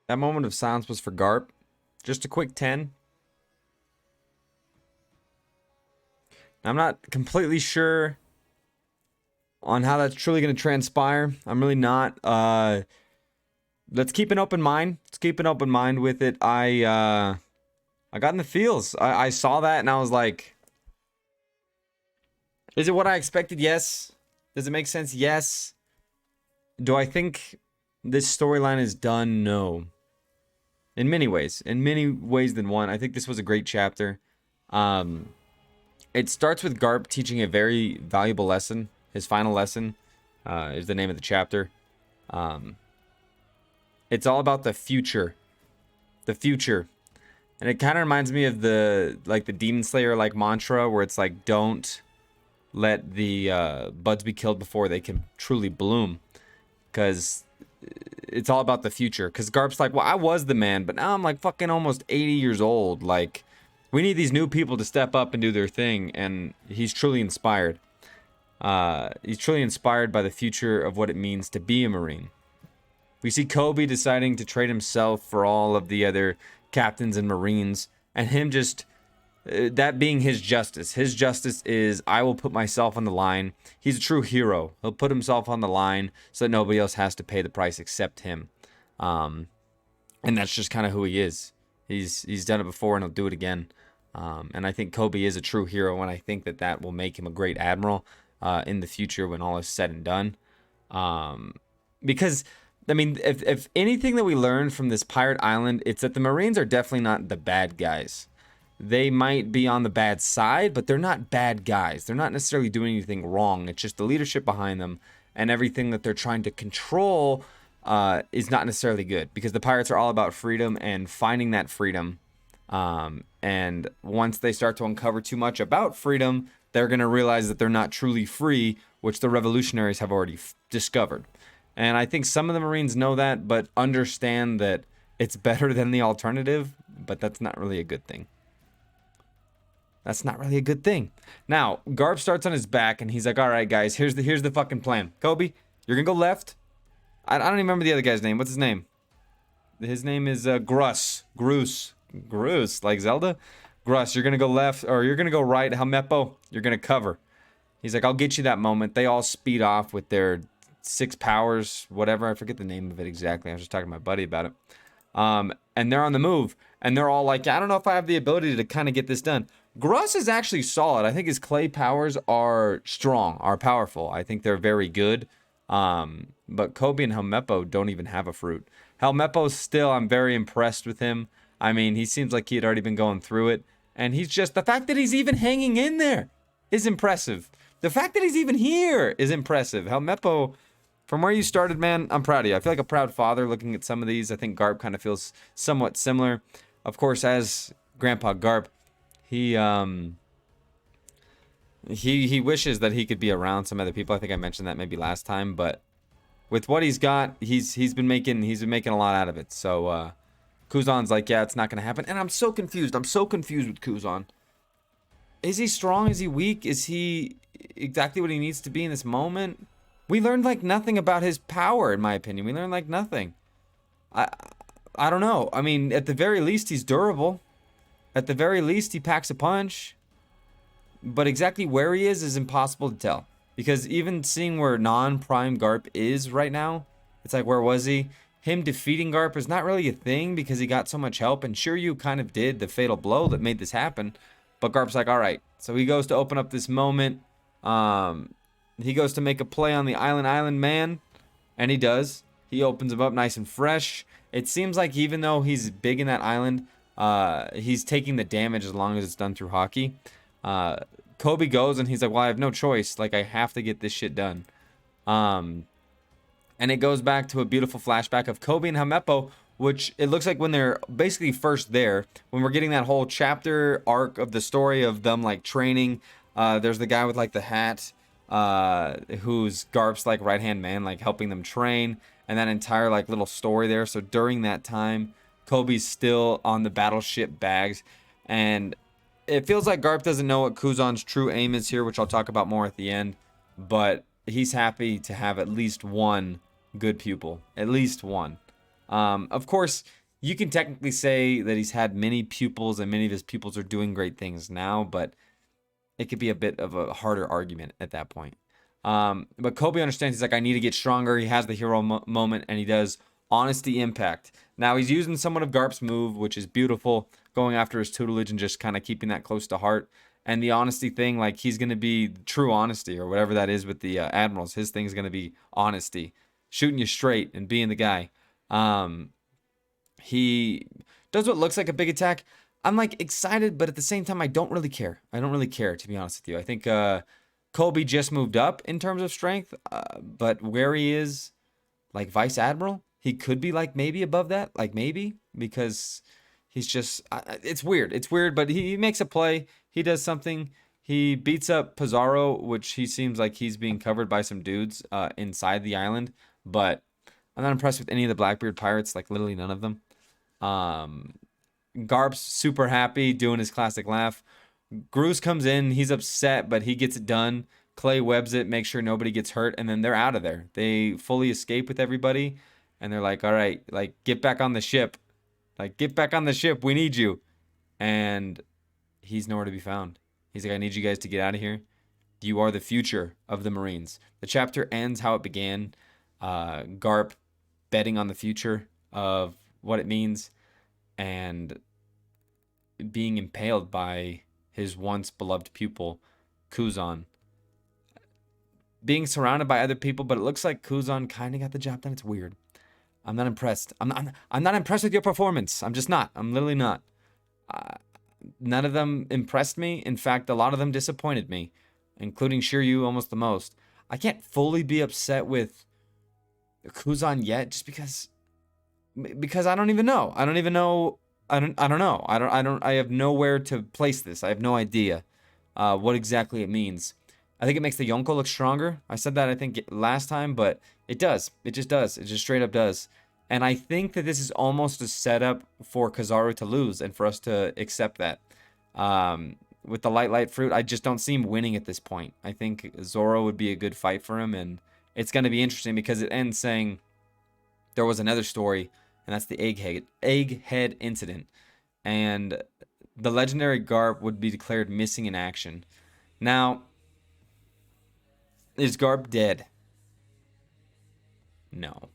That moment of silence was for Garp. Just a quick 10. I'm not completely sure on how that's truly going to transpire. I'm really not. Let's keep an open mind. Let's keep an open mind with it. I got in the feels. I saw that and I was like, is it what I expected? Yes. Does it make sense? Yes. Do I think this storyline is done? No. In many ways than one. I think this was a great chapter. Um, it starts with Garp teaching a very valuable lesson. His final lesson is the name of the chapter. Um, it's all about the future. The future. And it kind of reminds me of the Demon Slayer like mantra where it's like, don't let the buds be killed before they can truly bloom. Because it's all about the future. Because Garp's like, well, I was the man, but now I'm like fucking almost 80 years old. Like, we need these new people to step up and do their thing. And he's truly inspired. He's truly inspired by the future of what it means to be a Marine. We see Kobe deciding to trade himself for all of the other captains and Marines. And him just that being his justice. His justice is, I will put myself on the line. He's a true hero. He'll put himself on the line so that nobody else has to pay the price except him. And that's just kind of who he is. He's done it before and he'll do it again. And I think Kobe is a true hero, and I think that will make him a great admiral in the future when all is said and done. Because, I mean, if anything that we learned from this pirate island, it's that the Marines are definitely not the bad guys. They might be on the bad side, but they're not bad guys. They're not necessarily doing anything wrong. It's just the leadership behind them and everything that they're trying to control is not necessarily good, because the pirates are all about freedom and finding that freedom. And once they start to uncover too much about freedom, they're going to realize that they're not truly free, which the revolutionaries have already discovered. And I think some of the Marines know that, but understand that it's better than the alternative, but that's not really a good thing. That's not really a good thing. Now, Garp starts on his back and he's like, all right, guys, here's the fucking plan. Kobe, you're going to go left. I don't even remember the other guy's name. What's his name? His name is Groose, like Zelda. Gruss, you're going to go left, or you're going to go right. Helmeppo, you're going to cover. He's like, I'll get you that moment. They all speed off with their 6 powers, whatever. I forget the name of it exactly. I was just talking to my buddy about it. And they're on the move. And they're all like, I don't know if I have the ability to kind of get this done. Gruss is actually solid. I think his clay powers are strong, are powerful. I think they're very good. But Kobe and Helmeppo don't even have a fruit. Helmeppo still, I'm very impressed with him. I mean, he seems like he had already been going through it. And he's just, the fact that he's even hanging in there is impressive. The fact that he's even here is impressive. Helmeppo, from where you started, man, I'm proud of you. I feel like a proud father looking at some of these. I think Garp kind of feels somewhat similar. Of course, as Grandpa Garp, he wishes that he could be around some other people. I think I mentioned that maybe last time, but with what he's got, he's been making a lot out of it. So Kuzan's like, yeah, it's not gonna happen. And I'm so confused. I'm so confused with Kuzan. Is he strong? Is he weak? Is he exactly what he needs to be in this moment? We learned like nothing about his power, in my opinion. We learned like nothing. I don't know. I mean, at the very least, he's durable. At the very least, he packs a punch. But exactly where he is impossible to tell. Because even seeing where non-prime Garp is right now, it's like, where was he? Him defeating Garp is not really a thing because he got so much help. And sure, you kind of did the fatal blow that made this happen. But Garp's like, all right. So he goes to open up this moment. He goes to make a play on the island man. And he does. He opens him up nice and fresh. It seems like even though he's big in that island, he's taking the damage as long as it's done through hockey. Kobe goes and he's like, well, I have no choice. Like, I have to get this shit done. And it goes back to a beautiful flashback of Kobe and Helmeppo, which it looks like when they're basically first there, when we're getting that whole chapter arc of the story of them like training. There's the guy with like the hat, who's Garp's like right-hand man, like helping them train, and that entire like little story there. So during that time, Kobe's still on the battleship Bags, and it feels like Garp doesn't know what Kuzan's true aim is here, which I'll talk about more at the end, but he's happy to have at least one good pupil. At least one. Of course, you can technically say that he's had many pupils and many of his pupils are doing great things now, but it could be a bit of a harder argument at that point. But Kobe understands. He's like, I need to get stronger. He has the hero moment, and he does honesty impact. Now he's using somewhat of Garp's move, which is beautiful, going after his tutelage and just kind of keeping that close to heart. And the honesty thing, like he's gonna be true honesty or whatever that is with the admirals. His thing's gonna be honesty, shooting you straight and being the guy. Um, he does what looks like a big attack. I'm like excited, but at the same time, I don't really care. I don't really care, to be honest with you. I think Kobe just moved up in terms of strength, but where he is, like Vice Admiral, he could be like maybe above that, like maybe, because he's just, it's weird. It's weird, but he makes a play. He does something. He beats up Pizarro, which he seems like he's being covered by some dudes inside the island, but I'm not impressed with any of the Blackbeard pirates, like literally none of them. Garp's super happy, doing his classic laugh. Bruce comes in, he's upset, but he gets it done. Clay webs it, makes sure nobody gets hurt, and then they're out of there. They fully escape with everybody, and they're like, all right, like, get back on the ship. Like, get back on the ship, we need you. And he's nowhere to be found. He's like, I need you guys to get out of here. You are the future of the Marines. The chapter ends how it began. Garp betting on the future of what it means and being impaled by his once beloved pupil, Kuzan. Being surrounded by other people, but it looks like Kuzan kind of got the job done. It's weird. I'm not impressed. I'm not impressed with your performance. I'm just not. I'm literally not. None of them impressed me. In fact, a lot of them disappointed me, including Shiryu almost the most. I can't fully be upset with Kuzan yet, just because I don't even know. I don't even know. I don't know. I have nowhere to place this. I have no idea what exactly it means. I think it makes the Yonko look stronger. I said that I think last time, but it does. It just does. It just straight up does. And I think that this is almost a setup for Kizaru to lose and for us to accept that. With the light fruit, I just don't see him winning at this point. I think Zoro would be a good fight for him, and it's going to be interesting because it ends saying there was another story, and that's the egghead incident. And the legendary Garp would be declared missing in action. Now, is Garp dead? No.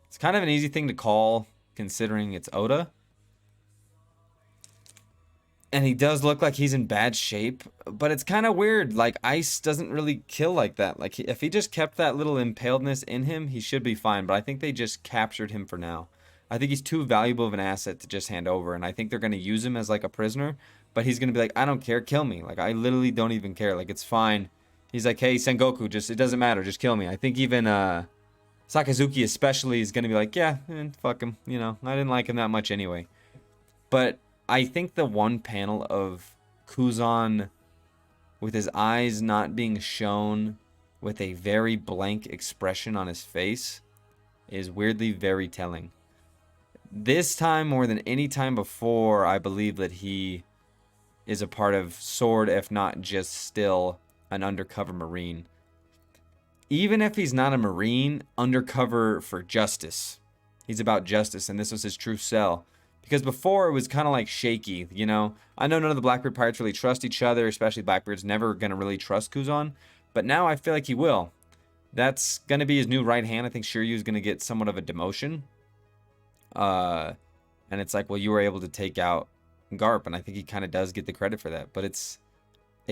It's kind of an easy thing to call, considering it's Oda. And he does look like he's in bad shape, but it's kind of weird. Like, ice doesn't really kill like that. Like, if he just kept that little impaledness in him, he should be fine. But I think they just captured him for now. I think he's too valuable of an asset to just hand over. And I think they're going to use him as, like, a prisoner. But he's going to be like, I don't care, kill me. Like, I literally don't even care. Like, it's fine. He's like, hey, Sengoku, just, it doesn't matter. Just kill me. I think even, Sakazuki especially is going to be like, yeah, fuck him. You know, I didn't like him that much anyway. But I think the one panel of Kuzan with his eyes not being shown with a very blank expression on his face is weirdly very telling. This time, more than any time before, I believe that he is a part of Sword, if not just still an undercover Marine. Even if he's not a Marine, undercover for justice. He's about justice, and this was his true self. Because before it was kind of like shaky, you know? I know none of the Blackbeard pirates really trust each other, especially Blackbeard's never going to really trust Kuzan. But now I feel like he will. That's going to be his new right hand. I think Shiryu's going to get somewhat of a demotion. And it's like, well, you were able to take out Garp, and I think he kind of does get the credit for that. But it's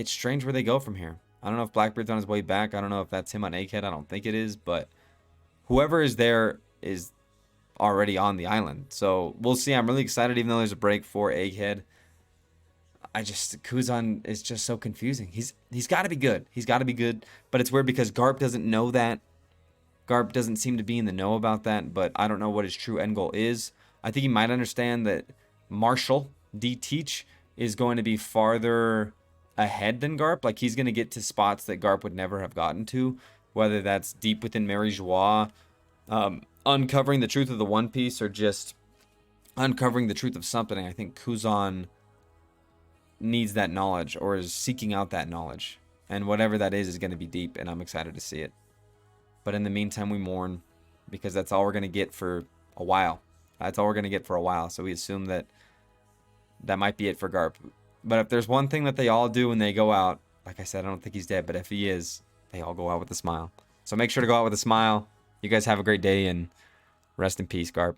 strange where they go from here. I don't know if Blackbeard's on his way back. I don't know if that's him on Egghead. I don't think it is, but whoever is there is already on the island. So we'll see. I'm really excited, even though there's a break for Egghead. Kuzan is just so confusing. He's got to be good. He's got to be good, but it's weird because Garp doesn't know that. Garp doesn't seem to be in the know about that, but I don't know what his true end goal is. I think he might understand that Marshall D. Teach is going to be farther ahead than Garp. Like, he's going to get to spots that Garp would never have gotten to, whether that's deep within Mary Joie, uncovering the truth of the One Piece, or just uncovering the truth of something. I think Kuzan needs that knowledge, or is seeking out that knowledge, and whatever that is going to be deep, and I'm excited to see it. But in the meantime, we mourn because that's all we're gonna get for a while. That's all we're gonna get for a while. So we assume that that might be it for Garp. But if there's one thing that they all do when they go out, like I said, I don't think he's dead, but if he is, they all go out with a smile. So make sure to go out with a smile. You guys have a great day, and rest in peace, Garp.